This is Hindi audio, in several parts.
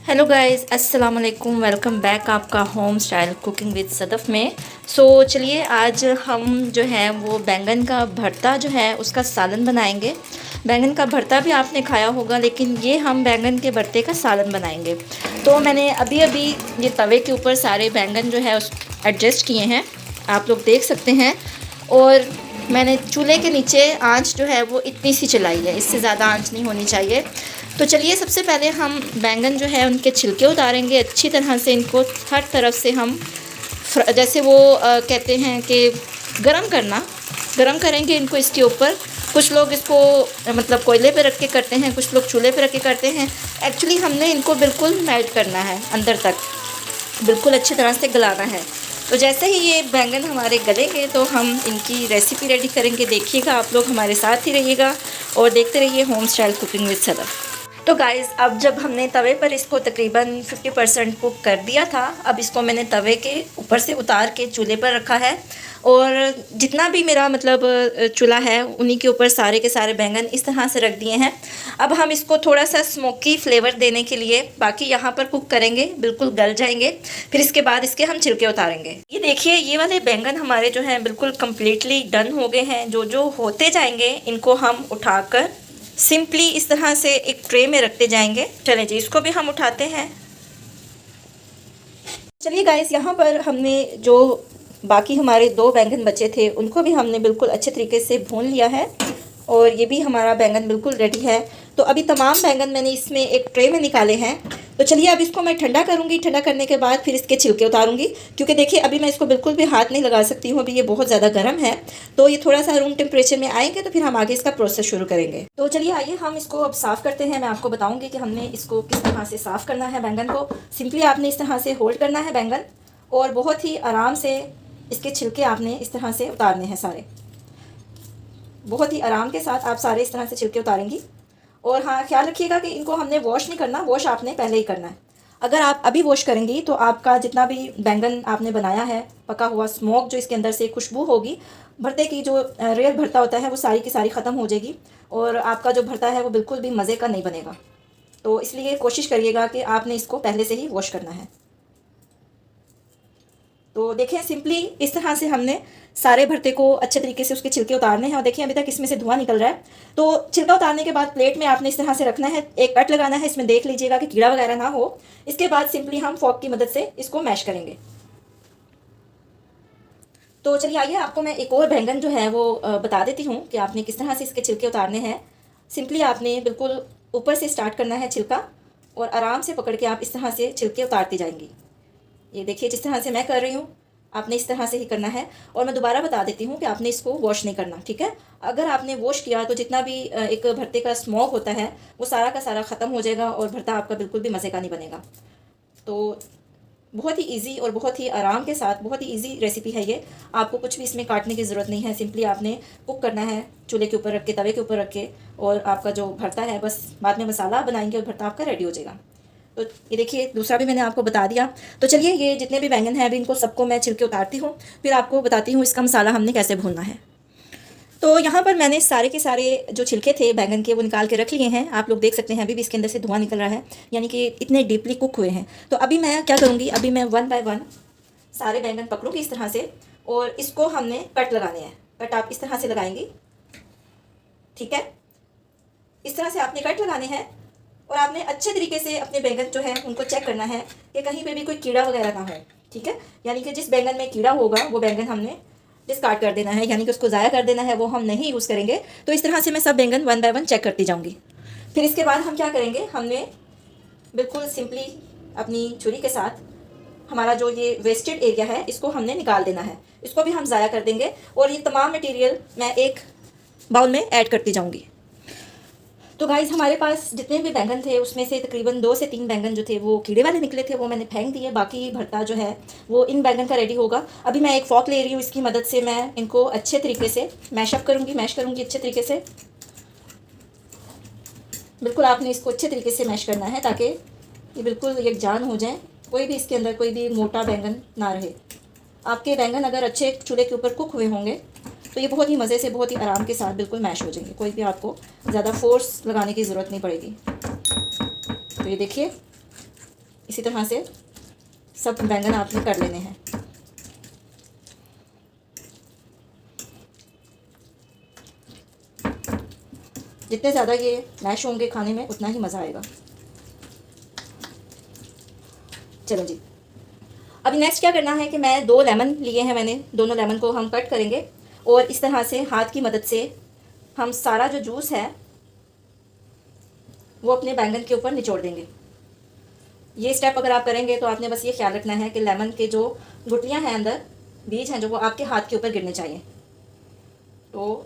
हेलो गाइस, अस्सलाम वालेकुम। वेलकम बैक आपका home style cooking with Sadaf में। चलिए आज हम जो है वो बैंगन का भरता जो है उसका सालन बनाएंगे। बैंगन का भरता भी आपने खाया होगा, लेकिन ये हम बैंगन के भरते का सालन बनाएंगे। तो मैंने अभी अभी ये तवे के ऊपर सारे बैंगन जो है उस एडजस्ट किए हैं, आप लोग देख सकते हैं। और मैंने चूल्हे के नीचे आंच जो है वो इतनी सी चलाई है, इससे ज़्यादा आंच नहीं होनी चाहिए। तो चलिए सबसे पहले हम बैंगन जो है उनके छिलके उतारेंगे अच्छी तरह से। इनको हर तरफ से हम जैसे वो कहते हैं कि गरम करेंगे इनको इसके ऊपर। कुछ लोग इसको मतलब कोयले पे रख के करते हैं, कुछ लोग चूल्हे पे रख के करते हैं। एक्चुअली हमने इनको बिल्कुल मेल्ट करना है, अंदर तक बिल्कुल अच्छी तरह से गलाना है। तो जैसे ही ये बैंगन हमारे गलेंगे तो हम इनकी रेसिपी रेडी करेंगे। देखिएगा, आप लोग हमारे साथ ही रहिएगा और देखते रहिए home style cooking with Sadaf. तो गाइज़, अब जब हमने तवे पर इसको तकरीबन 50% कुक कर दिया था, अब इसको मैंने तवे के ऊपर से उतार के चूल्हे पर रखा है। और जितना भी मेरा मतलब चूल्हा है उन्हीं के ऊपर सारे के सारे बैंगन इस तरह से रख दिए हैं। अब हम इसको थोड़ा सा स्मोकी फ्लेवर देने के लिए बाकी यहाँ पर कुक करेंगे, बिल्कुल गल जाएंगे। फिर इसके बाद इसके हम छिलके उतारेंगे। ये देखिए, ये वाले बैंगन हमारे जो हैं बिल्कुल कम्प्लीटली डन हो गए हैं। जो जो होते जाएंगे इनको हम उठाकर सिंपली इस तरह से एक ट्रे में रखते जाएंगे। चलें जी, इसको भी हम उठाते हैं। चलिए गाइस, यहाँ पर हमने जो बाकी हमारे 2 बैंगन बचे थे उनको भी हमने बिल्कुल अच्छे तरीके से भून लिया है और ये भी हमारा बैंगन बिल्कुल रेडी है। तो अभी तमाम बैंगन मैंने इसमें एक ट्रे में निकाले हैं। तो चलिए अब इसको मैं ठंडा करूँगी। ठंडा करने के बाद फिर इसके छिलके उतारूँगी, क्योंकि देखिए अभी मैं इसको बिल्कुल भी हाथ नहीं लगा सकती हूँ, अभी ये बहुत ज़्यादा गर्म है। तो ये थोड़ा सा रूम टेम्परेचर में आएंगे तो फिर हम आगे इसका प्रोसेस शुरू करेंगे। तो चलिए आइए हम इसको अब साफ़ करते हैं। मैं आपको बताऊँगी कि हमने इसको किस तरह से साफ़ करना है। बैंगन को सिंपली आपने इस तरह से होल्ड करना है बैंगन, और बहुत ही आराम से इसके छिलके आपने इस तरह से उतारने हैं सारे। बहुत ही आराम के साथ आप सारे इस तरह से छिलके उतारेंगी। और हाँ, ख्याल रखिएगा कि इनको हमने वॉश नहीं करना, वॉश आपने पहले ही करना है। अगर आप अभी वॉश करेंगी तो आपका जितना भी बैंगन आपने बनाया है, पका हुआ स्मोक जो इसके अंदर से खुशबू होगी, भरते की जो रियल भरता होता है वो सारी की सारी ख़त्म हो जाएगी और आपका जो भरता है वो बिल्कुल भी मज़े का नहीं बनेगा। तो इसलिए कोशिश करिएगा कि आपने इसको पहले से ही वॉश करना है। तो देखिए, सिंपली इस तरह से हमने सारे भरते को अच्छे तरीके से उसके छिलके उतारने हैं। और देखिए अभी तक इसमें से धुआं निकल रहा है। तो छिलका उतारने के बाद प्लेट में आपने इस तरह से रखना है, एक कट लगाना है, इसमें देख लीजिएगा कि कीड़ा वगैरह ना हो। इसके बाद सिंपली हम फॉर्क की मदद से इसको मैश करेंगे। तो चलिए आइए, आपको मैं एक और बैंगन जो है वो बता देती हूँ कि आपने किस तरह से इसके छिलके उतारने हैं। सिंपली आपने बिल्कुल ऊपर से स्टार्ट करना है छिलका, और आराम से पकड़ के आप इस तरह से छिलके उतारती जाएंगी। ये देखिए, जिस तरह से मैं कर रही हूँ आपने इस तरह से ही करना है। और मैं दोबारा बता देती हूँ कि आपने इसको वॉश नहीं करना, ठीक है। अगर आपने वॉश किया तो जितना भी एक भरते का स्मोक होता है वो सारा का सारा ख़त्म हो जाएगा और भरता आपका बिल्कुल भी मज़े का नहीं बनेगा। तो बहुत ही इजी और बहुत ही आराम के साथ बहुत ही इजी रेसिपी है ये। आपको कुछ भी इसमें काटने की ज़रूरत नहीं है, सिंपली आपने कुक करना है चूल्हे के ऊपर रख के, तवे के ऊपर रख के, और आपका जो भरता है बस बाद में मसाला बनाएंगे और भरता आपका रेडी हो जाएगा। तो ये देखिए, दूसरा भी मैंने आपको बता दिया। तो चलिए, ये जितने भी बैंगन हैं अभी इनको सबको मैं छिलके उतारती हूँ, फिर आपको बताती हूँ इसका मसाला हमने कैसे भूनना है। तो यहाँ पर मैंने सारे के सारे जो छिलके थे बैंगन के वो निकाल के रख लिए हैं। आप लोग देख सकते हैं अभी भी इसके अंदर से धुआं निकल रहा है, यानी कि इतने डीपली कुक हुए हैं। तो अभी मैं क्या करूँगी, अभी मैं 1 बाय 1 सारे बैंगन पकड़ूँगी इस तरह से, और इसको हमने कट लगाने हैं। कट आप इस तरह से लगाएंगी, ठीक है। इस तरह से आपने कट लगाने हैं और आपने अच्छे तरीके से अपने बैंगन जो है उनको चेक करना है कि कहीं पे भी कोई कीड़ा वगैरह ना हो, ठीक है। यानी कि जिस बैंगन में कीड़ा होगा वो बैंगन हमने डिस्कार्ड कर देना है, यानी कि उसको ज़ाया कर देना है, वो हम नहीं यूज़ करेंगे। तो इस तरह से मैं सब बैंगन 1 बाय 1 चेक करती जाऊँगी। फिर इसके बाद हम क्या करेंगे, हमने बिल्कुल सिंपली अपनी छुरी के साथ हमारा जो ये वेस्टेड एरिया है इसको हमने निकाल देना है, इसको भी हम ज़ाया कर देंगे। और ये तमाम मटीरियल मैं एक बाउल में ऐड करती जाऊँगी। तो गाइज़, हमारे पास जितने भी बैंगन थे उसमें से तकरीबन 2 से 3 बैंगन जो थे वो कीड़े वाले निकले थे, वो मैंने फेंक दिए। बाकी भरता जो है वो इन बैंगन का रेडी होगा। अभी मैं एक फॉक ले रही हूँ, इसकी मदद से मैं इनको अच्छे तरीके से मैश करूँगी अच्छे तरीके से। बिल्कुल आपने इसको अच्छे तरीके से मैश करना है ताकि ये बिल्कुल यकजान हो जाए, कोई भी इसके अंदर कोई भी मोटा बैंगन ना रहे। आपके बैंगन अगर अच्छे चूल्हे के ऊपर कुक हुए होंगे तो ये बहुत ही मज़े से बहुत ही आराम के साथ बिल्कुल मैश हो जाएंगे, कोई भी आपको ज़्यादा फोर्स लगाने की ज़रूरत नहीं पड़ेगी। तो ये देखिए, इसी तरह से सब बैंगन आपने कर लेने हैं। जितने ज़्यादा ये मैश होंगे खाने में उतना ही मज़ा आएगा। चलो जी, अभी नेक्स्ट क्या करना है कि मैं 2 लेमन लिए हैं मैंने, दोनों लेमन को हम कट करेंगे और इस तरह से हाथ की मदद से हम सारा जो जूस है वो अपने बैंगन के ऊपर निचोड़ देंगे। ये स्टेप अगर आप करेंगे तो आपने बस ये ख्याल रखना है कि लेमन के जो गुठलियाँ हैं अंदर, बीज हैं जो, वो आपके हाथ के ऊपर गिरने चाहिए। तो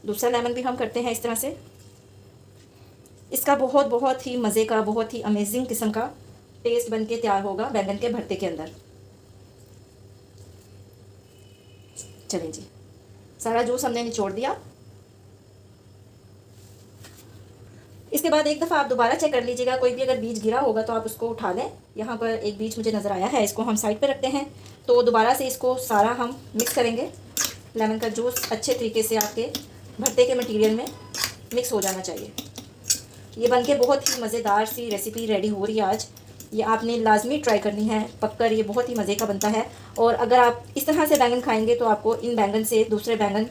दूसरा लेमन भी हम करते हैं इस तरह से। इसका बहुत ही मज़े का, बहुत ही अमेजिंग किस्म का टेस्ट बन के तैयार होगा बैंगन के भरते के अंदर। चलिए जी, सारा जूस हमने निचोड़ दिया। इसके बाद एक दफ़ा आप दोबारा चेक कर लीजिएगा, कोई भी अगर बीज गिरा होगा तो आप उसको उठा लें। यहाँ पर एक बीज मुझे नज़र आया है, इसको हम साइड पे रखते हैं। तो दोबारा से इसको सारा हम मिक्स करेंगे। लेमन का जूस अच्छे तरीके से आपके भरते के मटेरियल में मिक्स हो जाना चाहिए। ये बनके बहुत ही मज़ेदार सी रेसिपी रेडी हो रही है आज। ये आपने लाजमी ट्राई करनी है, पक्कर ये बहुत ही मज़े का बनता है। और अगर आप इस तरह से बैंगन खाएंगे तो आपको इन बैंगन से दूसरे बैंगन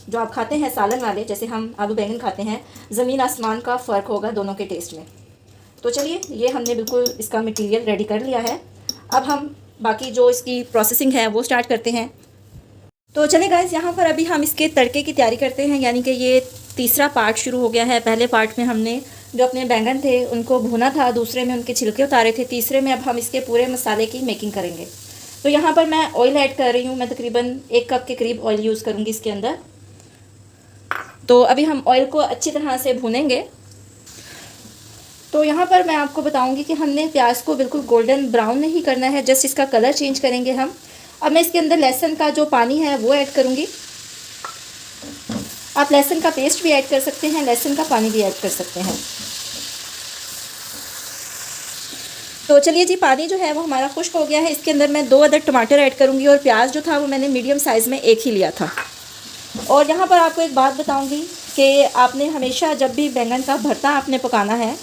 जो आप खाते हैं सालन वाले, जैसे हम आलू बैंगन खाते हैं, ज़मीन आसमान का फ़र्क होगा दोनों के टेस्ट में। तो चलिए, ये हमने बिल्कुल इसका मटेरियल रेडी कर लिया है। अब हम बाकी जो इसकी प्रोसेसिंग है वो स्टार्ट करते हैं। तो चलिए गाइस, यहाँ पर अभी हम इसके तड़के की तैयारी करते हैं, यानी कि ये तीसरा पार्ट शुरू हो गया है। पहले पार्ट में हमने जो अपने बैंगन थे उनको भुना था, दूसरे में उनके छिलके उतारे थे, तीसरे में अब हम इसके पूरे मसाले की मेकिंग करेंगे। तो यहाँ पर मैं ऑयल ऐड कर रही हूँ, मैं तकरीबन 1 कप के करीब ऑयल यूज़ करूँगी इसके अंदर। तो अभी हम ऑयल को अच्छी तरह से भूनेंगे। तो यहाँ पर मैं आपको बताऊँगी कि हमने प्याज को बिल्कुल गोल्डन ब्राउन नहीं करना है, जस्ट इसका कलर चेंज करेंगे हम। अब मैं इसके अंदर लहसुन का जो पानी है वो ऐड करूँगी। आप लहसुन का पेस्ट भी ऐड कर सकते हैं, लहसुन का पानी भी ऐड कर सकते हैं। तो चलिए जी, पानी जो है वो हमारा खुश्क हो गया है। इसके अंदर मैं 2 अदद टमाटर ऐड करूँगी और प्याज जो था वो मैंने मीडियम साइज़ में एक ही लिया था। और यहाँ पर आपको एक बात बताऊँगी कि आपने हमेशा जब भी बैंगन का भरता आपने पकाना है,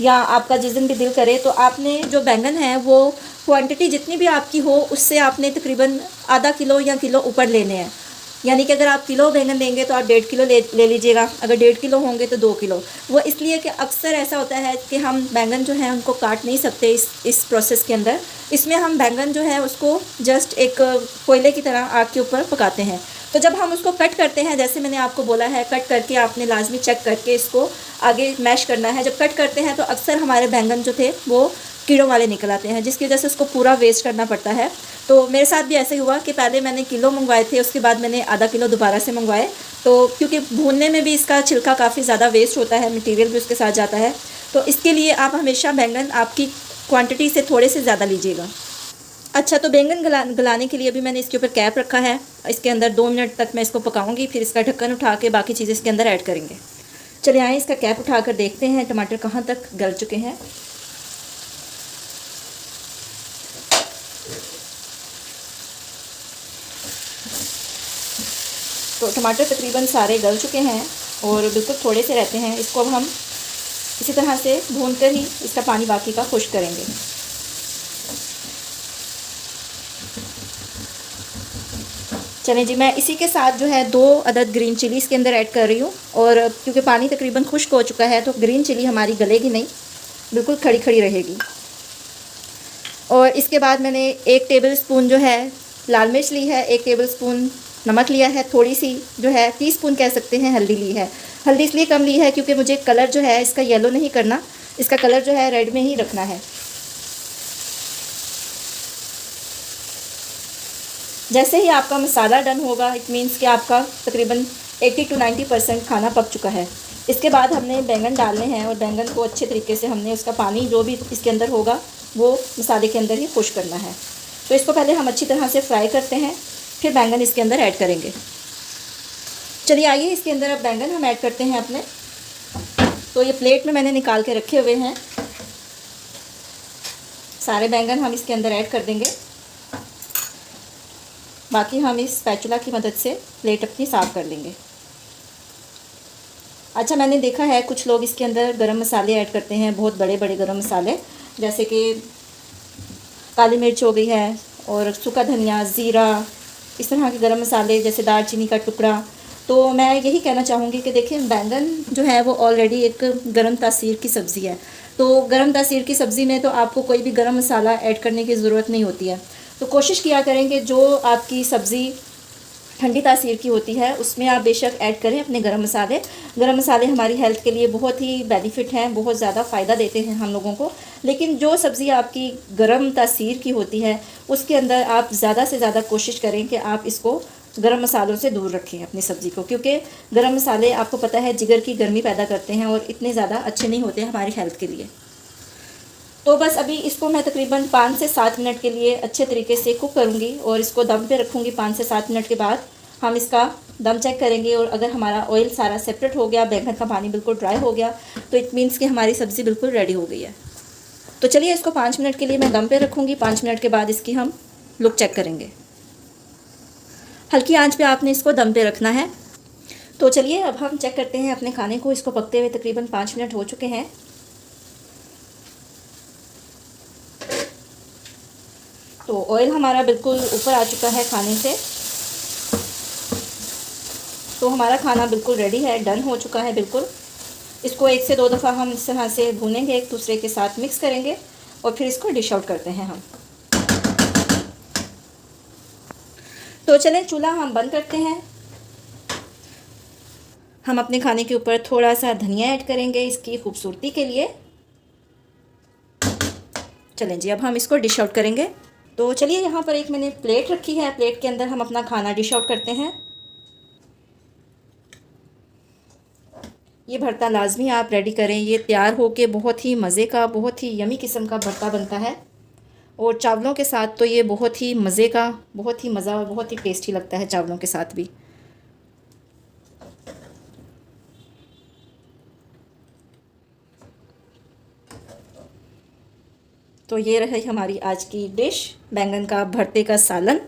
या आपका जिस दिन भी दिल करे, तो आपने जो बैंगन है वो क्वांटिटी जितनी भी आपकी हो उससे आपने तकरीबन आधा किलो या किलो ऊपर लेने हैं। यानी कि अगर आप किलो बैंगन लेंगे तो आप 1.5 किलो ले लीजिएगा, अगर 1.5 किलो होंगे तो 2 किलो। वो इसलिए कि अक्सर ऐसा होता है कि हम बैंगन जो है उनको काट नहीं सकते इस प्रोसेस के अंदर। इसमें हम बैंगन जो है उसको जस्ट एक कोयले की तरह आग के ऊपर पकाते हैं। तो जब हम उसको कट करते हैं, जैसे मैंने आपको बोला है, कट करके आपने लाजमी चेक करके इसको आगे मैश करना है। जब कट करते हैं तो अक्सर हमारे बैंगन जो थे वो कीड़ों वाले निकल आते हैं, जिसकी वजह से उसको पूरा वेस्ट करना पड़ता है। तो मेरे साथ भी ऐसे ही हुआ कि पहले मैंने किलो मंगवाए थे, उसके बाद मैंने आधा किलो दोबारा से मंगवाए। तो क्योंकि भूनने में भी इसका छिलका काफ़ी ज़्यादा वेस्ट होता है, मटेरियल भी उसके साथ जाता है। तो इसके लिए आप हमेशा बैंगन आपकी क्वांटिटी से थोड़े से ज़्यादा लीजिएगा। अच्छा, तो बैंगन गलाने के लिए भी मैंने इसके ऊपर कैप रखा है। इसके अंदर 2 मिनट तक मैं इसको पकाऊंगी, फिर इसका ढक्कन उठा के बाकी चीज़ें इसके अंदर ऐड करेंगे। चलिए आए, इसका कैप उठा कर देखते हैं टमाटर कहाँ तक गल चुके हैं। तो टमाटर तकरीबन सारे गल चुके हैं और बिल्कुल थोड़े से रहते हैं। इसको अब हम इसी तरह से भून कर ही इसका पानी बाकी का खुश्क करेंगे। चलें जी, मैं इसी के साथ जो है 2 अदद ग्रीन चिली इसके अंदर ऐड कर रही हूँ। और क्योंकि पानी तकरीबन खुश्क हो चुका है तो ग्रीन चिली हमारी गलेगी नहीं, बिल्कुल खड़ी खड़ी रहेगी। और इसके बाद मैंने 1 टेबल स्पून जो है लाल मिर्च ली है, 1 टेबल स्पून नमक लिया है, थोड़ी सी जो है टीस्पून कह सकते हैं हल्दी ली है। हल्दी इसलिए कम ली है क्योंकि मुझे कलर जो है इसका येलो नहीं करना, इसका कलर जो है रेड में ही रखना है। जैसे ही आपका मसाला डन होगा, इट मीन्स कि आपका तकरीबन 80 to 90% खाना पक चुका है। इसके बाद हमने बैंगन डालने हैं और बैंगन को अच्छे तरीके से हमने उसका पानी जो भी इसके अंदर होगा वो मसाले के अंदर ही खुश करना है। तो इसको पहले हम अच्छी तरह से फ्राई करते हैं, फिर बैंगन इसके अंदर ऐड करेंगे। चलिए आइए, इसके अंदर अब बैंगन हम ऐड करते हैं अपने। तो ये प्लेट में मैंने निकाल के रखे हुए हैं, सारे बैंगन हम इसके अंदर ऐड कर देंगे। बाकी हम इस स्पैचुला की मदद से प्लेट अपनी साफ़ कर लेंगे। अच्छा, मैंने देखा है कुछ लोग इसके अंदर गरम मसाले ऐड करते हैं, बहुत बड़े बड़े गरम मसाले, जैसे कि काली मिर्च हो गई है और सूखा धनिया, ज़ीरा, इस तरह के गरम मसाले, जैसे दालचीनी का टुकड़ा। तो मैं यही कहना चाहूँगी कि देखिए, बैंगन जो है वो ऑलरेडी एक गरम तासीर की सब्ज़ी है। तो गरम तासीर की सब्ज़ी में तो आपको कोई भी गरम मसाला ऐड करने की ज़रूरत नहीं होती है। तो कोशिश किया करें कि जो आपकी सब्ज़ी ठंडी तासीर की होती है उसमें आप बेशक ऐड करें अपने गरम मसाले। गरम मसाले हमारी हेल्थ के लिए बहुत ही बेनिफिट हैं, बहुत ज़्यादा फ़ायदा देते हैं हम लोगों को। लेकिन जो सब्ज़ी आपकी गरम तासीर की होती है उसके अंदर आप ज़्यादा से ज़्यादा कोशिश करें कि आप इसको गरम मसालों से दूर रखें अपनी सब्ज़ी को, क्योंकि गरम मसाले आपको पता है जिगर की गर्मी पैदा करते हैं और इतने ज़्यादा अच्छे नहीं होते हमारी हेल्थ के लिए। तो बस अभी इसको मैं तकरीबन 5 से 7 मिनट के लिए अच्छे तरीके से कुक करूँगी और इसको दम पे रखूँगी। 5 से 7 मिनट के बाद हम इसका दम चेक करेंगे और अगर हमारा ऑयल सारा सेपरेट हो गया, बैंगन का पानी बिल्कुल ड्राई हो गया, तो इट मीन्स कि हमारी सब्ज़ी बिल्कुल रेडी हो गई है। तो चलिए इसको 5 मिनट के लिए मैं दम पे रखूँगी। 5 मिनट के बाद इसकी हम लुक चेक करेंगे। हल्की आंच पे आपने इसको दम पे रखना है। तो चलिए अब हम चेक करते हैं अपने खाने को। इसको पकते हुए तकरीबन 5 मिनट हो चुके हैं। तो ऑयल हमारा बिल्कुल ऊपर आ चुका है खाने से। तो हमारा खाना बिल्कुल रेडी है, डन हो चुका है बिल्कुल। इसको 1 से 2 दफ़ा हम इस तरह से भूनेंगे, एक दूसरे के साथ मिक्स करेंगे और फिर इसको डिश आउट करते हैं हम। तो चलें चूल्हा हम बंद करते हैं। हम अपने खाने के ऊपर थोड़ा सा धनिया ऐड करेंगे इसकी खूबसूरती के लिए। चलें जी, अब हम इसको डिश आउट करेंगे। तो चलिए यहाँ पर एक मैंने प्लेट रखी है, प्लेट के अंदर हम अपना खाना डिश आउट करते हैं। ये भरता लाजमी आप रेडी करें, ये तैयार हो के बहुत ही मज़े का, बहुत ही यमी किस्म का भरता बनता है और चावलों के साथ तो ये बहुत ही मज़े का, बहुत ही मज़ा और बहुत ही टेस्टी लगता है चावलों के साथ भी। तो ये रही हमारी आज की डिश, बैंगन का भरते का सालन।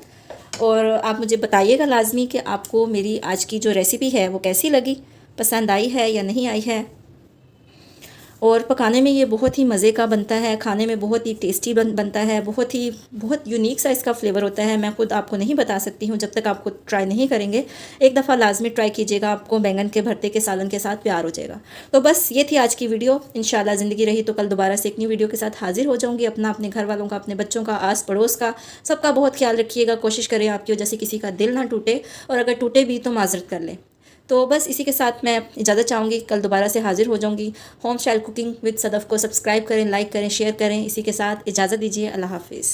और आप मुझे बताइएगा लाजमी कि आपको मेरी आज की जो रेसिपी है वो कैसी लगी, पसंद आई है या नहीं आई है। और पकाने में ये बहुत ही मज़े का बनता है, खाने में बहुत ही टेस्टी बनता है, बहुत यूनिक सा इसका फ्लेवर होता है। मैं खुद आपको नहीं बता सकती हूँ जब तक आपको ट्राई नहीं करेंगे। एक दफ़ा लाजमी ट्राई कीजिएगा, आपको बैंगन के भरते के सालन के साथ प्यार हो जाएगा। तो बस ये थी आज की वीडियो। इंशाल्लाह ज़िंदगी रही तो कल दोबारा से एक नई वीडियो के साथ हाजिर हो जाऊँगी। अपना, अपने घर वालों का, अपने बच्चों का, आस पड़ोस का, सबका बहुत ख्याल रखिएगा। कोशिश करें आपकी वजह से किसी का दिल ना टूटे, और अगर टूटे भी तो माजरत कर लें। तो बस इसी के साथ मैं इजाज़त चाहूँगी, कल दोबारा से हाजिर हो जाऊँगी। Home style cooking with Sadaf को सब्सक्राइब करें, लाइक करें, शेयर करें। इसी के साथ इजाज़त दीजिए। अल्लाह हाफिज़।